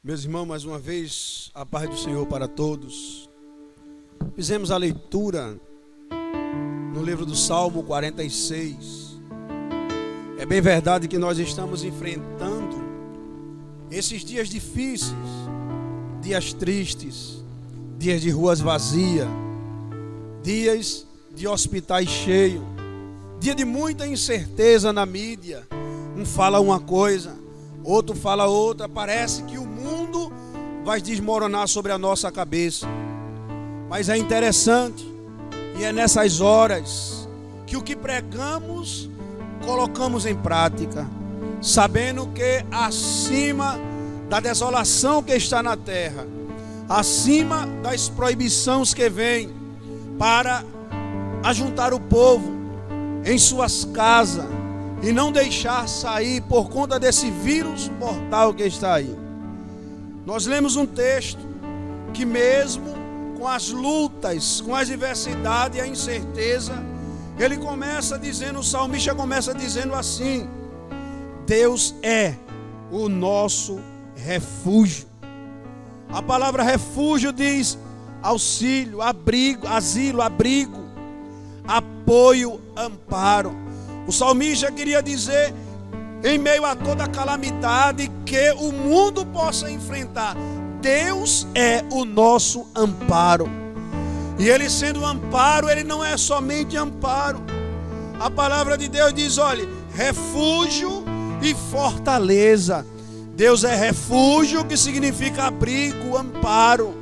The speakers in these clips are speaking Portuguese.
Meus irmãos, mais uma vez, a paz do Senhor para todos. Fizemos a leitura no livro do Salmo 46. É bem verdade que nós estamos enfrentando esses dias difíceis, dias tristes, dias de ruas vazias, dias de hospitais cheios, dia de muita incerteza na mídia. Um fala uma coisa, outro fala outra. Parece que o mundo vai desmoronar sobre a nossa cabeça. Mas é interessante, e é nessas horas que o que pregamos, colocamos em prática, sabendo que acima da desolação que está na terra, acima das proibições que vêm para ajuntar o povo em suas casas e não deixar sair por conta desse vírus mortal que está aí. Nós lemos um texto que mesmo com as lutas, com as adversidades e a incerteza, ele começa dizendo, o salmista começa dizendo assim: Deus é o nosso refúgio. A palavra refúgio diz auxílio, abrigo, asilo, abrigo, apoio, amparo. O salmista queria dizer, em meio a toda a calamidade que o mundo possa enfrentar, Deus é o nosso amparo. E Ele sendo amparo, Ele não é somente amparo. A palavra de Deus diz, olha, refúgio e fortaleza. Deus é refúgio, que significa abrigo, amparo.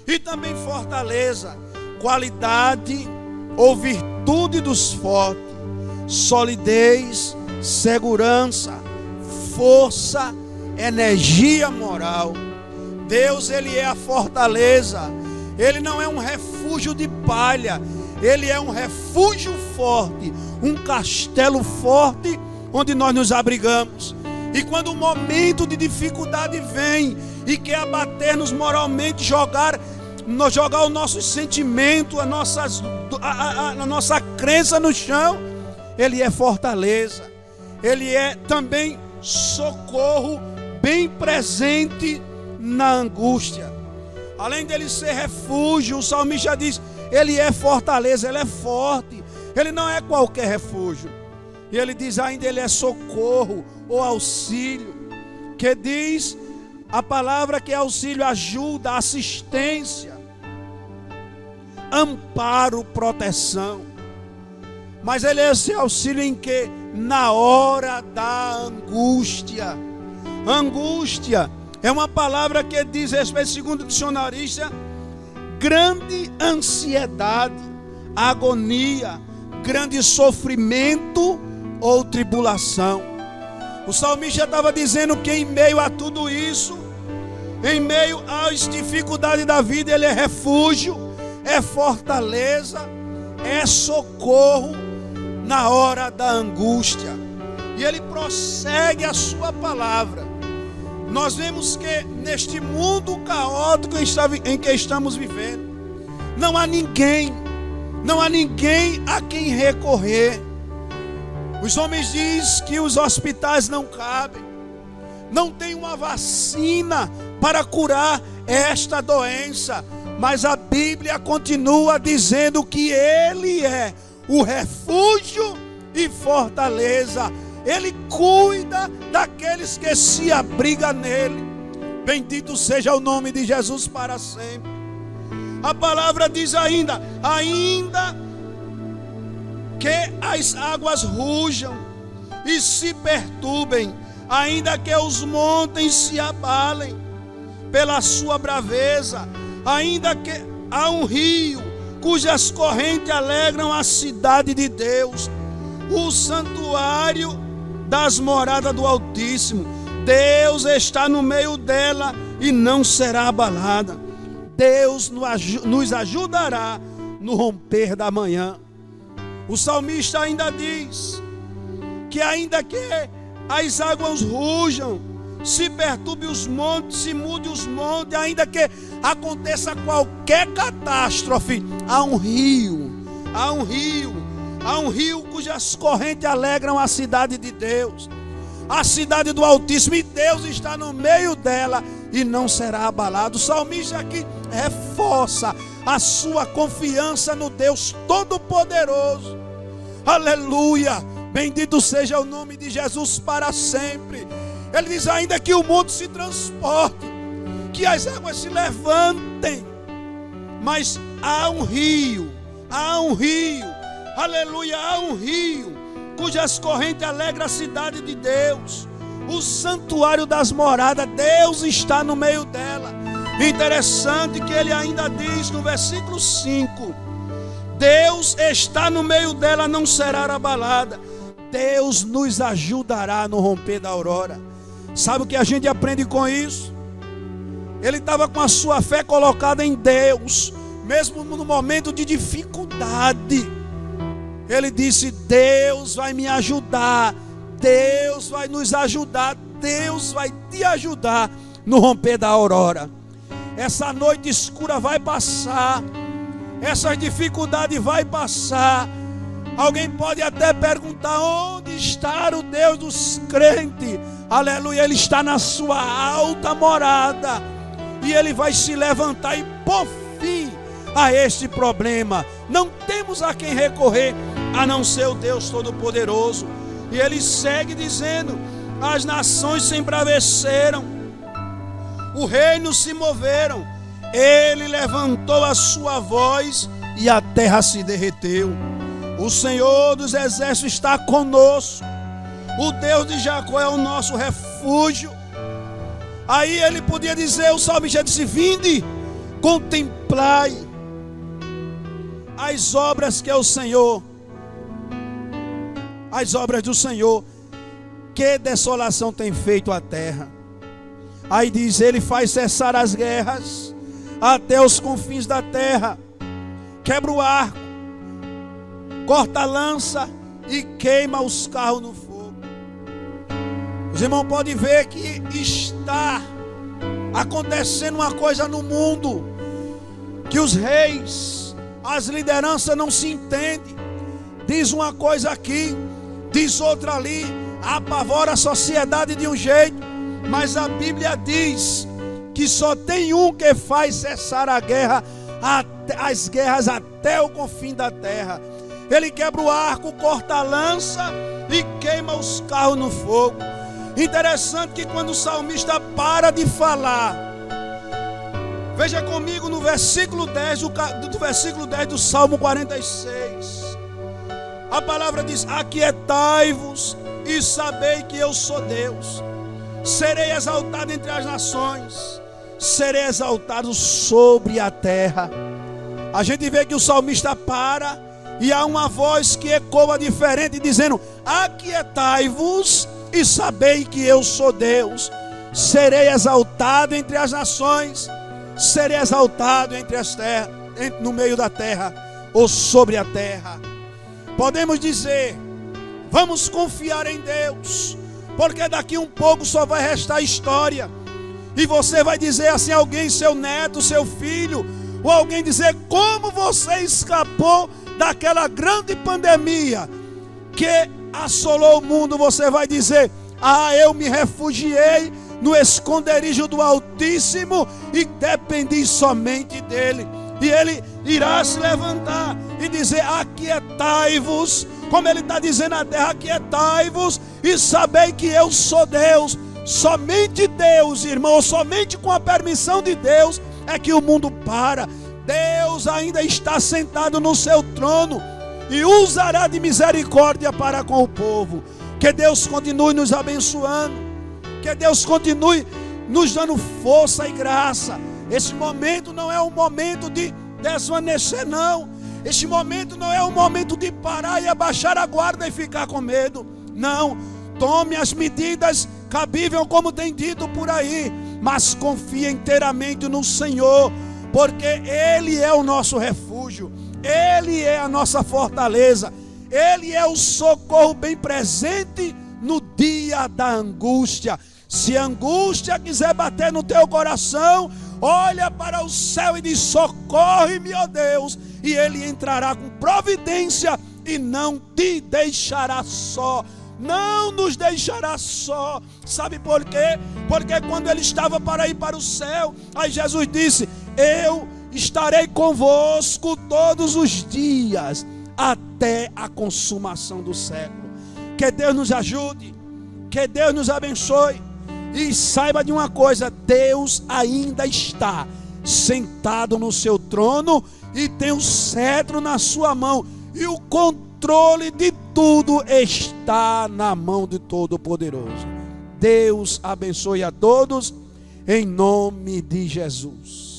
E também fortaleza, qualidade ou virtude dos fortes, solidez, segurança, força, energia moral. Deus, Ele é a fortaleza. Ele não é um refúgio de palha, Ele é um refúgio forte, um castelo forte onde nós nos abrigamos. E quando o momento de dificuldade vem e quer abater-nos moralmente, jogar o nosso sentimento, a nossa crença no chão, Ele é fortaleza. Ele é também socorro bem presente na angústia. Além dele ser refúgio, o salmista diz, Ele é fortaleza, Ele é forte. Ele não é qualquer refúgio. E ele diz ainda, Ele é socorro ou auxílio, que diz a palavra que é auxílio, ajuda, assistência, amparo, proteção. Mas Ele é esse auxílio em que? Na hora da angústia. Angústia é uma palavra que diz respeito, segundo o dicionarista, grande ansiedade, agonia, grande sofrimento ou tribulação. O salmista estava dizendo que em meio a tudo isso, em meio às dificuldades da vida, Ele é refúgio, é fortaleza, é socorro na hora da angústia. E ele prossegue a sua palavra. Nós vemos que neste mundo caótico em que estamos vivendo, não há ninguém a quem recorrer. Os homens dizem que os hospitais não cabem, não tem uma vacina para curar esta doença, mas a Bíblia continua dizendo que Ele é o refúgio e fortaleza. Ele cuida daqueles que se abrigam nele. Bendito seja o nome de Jesus para sempre. A palavra diz ainda que as águas rujam e se perturbem, ainda que os montes se abalem pela sua braveza, ainda que há um rio cujas correntes alegram a cidade de Deus, o santuário das moradas do Altíssimo. Deus está no meio dela e não será abalada. Deus nos ajudará no romper da manhã. O salmista ainda diz que ainda que as águas rujam, se perturbe os montes, se mude os montes, ainda que aconteça qualquer catástrofe, há um rio cujas correntes alegram a cidade de Deus. a cidade do Altíssimo, e Deus está no meio dela e não será abalado. O salmista aqui reforça a sua confiança no Deus Todo-Poderoso. Aleluia, bendito seja o nome de Jesus para sempre. Ele diz: ainda que o mundo se transporte, que as águas se levantem, mas há um rio, aleluia, há um rio, cujas correntes alegram a cidade de Deus, o santuário das moradas. Deus está no meio dela. Interessante que ele ainda diz no versículo 5: Deus está no meio dela, não será abalada. Deus nos ajudará no romper da aurora. Sabe o que a gente aprende com isso? Ele estava com a sua fé colocada em Deus, mesmo no momento de dificuldade. Ele disse: Deus vai me ajudar, Deus vai nos ajudar, Deus vai te ajudar no romper da aurora. Essa noite escura vai passar, essa dificuldade vai passar. Alguém pode até perguntar: onde está o Deus dos crentes? Aleluia, Ele está na sua alta morada, e Ele vai se levantar e pôr fim a este problema. Não temos a quem recorrer a não ser o Deus Todo-Poderoso. E ele segue dizendo: as nações se embraveceram, o reino se moveram, ele levantou a sua voz e a terra se derreteu. O Senhor dos exércitos está conosco, o Deus de Jacó é o nosso refúgio. Aí ele podia dizer, o salmista disse: vinde, contemplai as obras que é o Senhor, as obras do Senhor, que desolação tem feito a terra. Aí diz: ele faz cessar as guerras até os confins da terra, quebra o arco, corta a lança e queima os carros no fogo. Os irmãos podem ver que está acontecendo uma coisa no mundo, que os reis, as lideranças não se entendem. Diz uma coisa aqui, diz outra ali, apavora a sociedade de um jeito, mas a Bíblia diz que só tem um que faz cessar a guerra, as guerras até o confim da terra. Ele quebra o arco, corta a lança e queima os carros no fogo. Interessante que quando o salmista para de falar, veja comigo no versículo 10 do versículo 10 do Salmo 46. A palavra diz: aquietai-vos e sabei que eu sou Deus. Serei exaltado entre as nações, serei exaltado sobre a terra. A gente vê que o salmista para e há uma voz que ecoa diferente, dizendo: aquietai-vos e sabei que eu sou Deus. Serei exaltado entre as nações, serei exaltado entre as terras, no meio da terra ou sobre a terra. Podemos dizer: vamos confiar em Deus, porque daqui um pouco só vai restar história. E você vai dizer assim, alguém, seu neto, seu filho, ou alguém dizer: como você escapou daquela grande pandemia que assolou o mundo? Você vai dizer: eu me refugiei no esconderijo do Altíssimo e dependi somente dele. E ele irá se levantar e dizer: aquietai-vos, como ele está dizendo na terra, aquietai-vos e sabei que eu sou Deus. Somente Deus, irmão, somente com a permissão de Deus é que o mundo para. Deus ainda está sentado no seu trono e usará de misericórdia para com o povo. Que Deus continue nos abençoando, que Deus continue nos dando força e graça. Esse momento não é um momento de desvanecer, não. Este momento não é um momento de parar e abaixar a guarda e ficar com medo. Não, tome as medidas cabíveis como tem dito por aí, mas confie inteiramente no Senhor, porque Ele é o nosso refúgio, Ele é a nossa fortaleza, Ele é o socorro bem presente no dia da angústia. Se a angústia quiser bater no teu coração, olha para o céu e diz: socorre-me, ó Deus, e Ele entrará com providência e não te deixará só. não nos deixará só. Sabe por quê? Porque quando ele estava para ir para o céu, aí Jesus disse: eu estarei convosco todos os dias, até a consumação do século. Que Deus nos ajude, que Deus nos abençoe. E saiba de uma coisa: Deus ainda está sentado no seu trono e tem um cetro na sua mão, e o controle de tudo está na mão de Todo-Poderoso. Deus abençoe a todos, em nome de Jesus.